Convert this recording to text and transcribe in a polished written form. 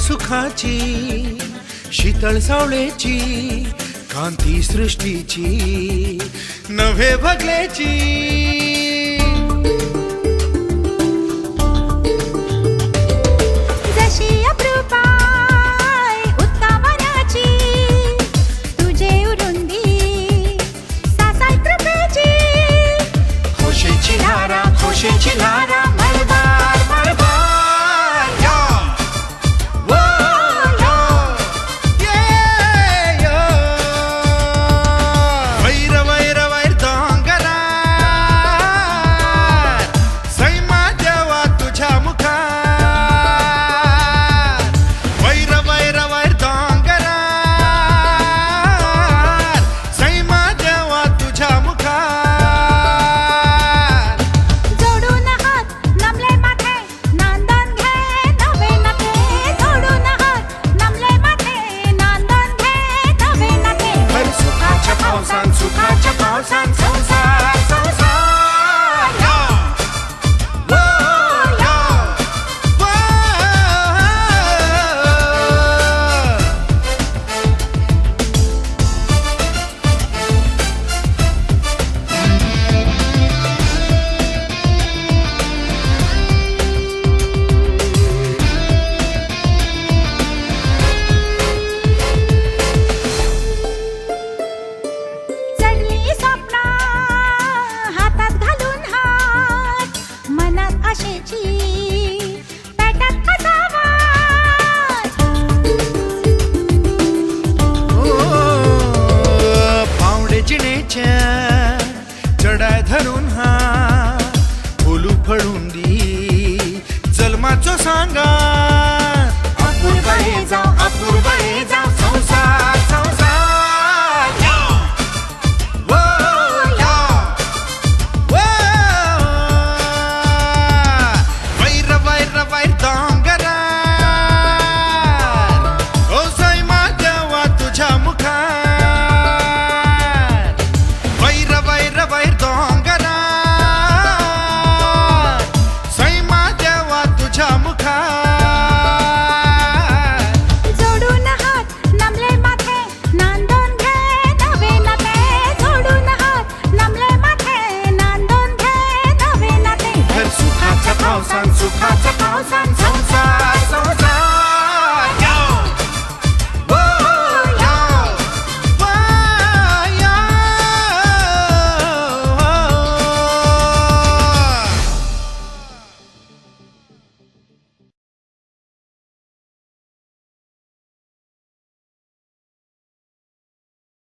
सुखाची शीतळ सावळेची कांती सृष्टीची नव्हे भगलेची जशी अप्रूपाय उत्तमनाची तुझे उरुंदी सासाय कृपेची खुशीची धारा मळबार मळबार या वो या ये या वैर वैर वैर डोंगरार सैमा देवा तुझ्या मुखार वैर वैर वैर डोंगरार सैमा देवा तुझ्या मुखार जोडून हात नमले माथे नांदन घे नवे नाते जोडून हात नमले माथे नांदन घे नवे नाते भर सुखाच्या पावसान संसार संसार या वो या वो चढली स्वप्न हातात घालून हात मनात आशेची पेटात कसावात पावडे जिणेच्या चढाय धरून हा फुलू फळून दी जन्माचो सांगा अपूर्व हे जाव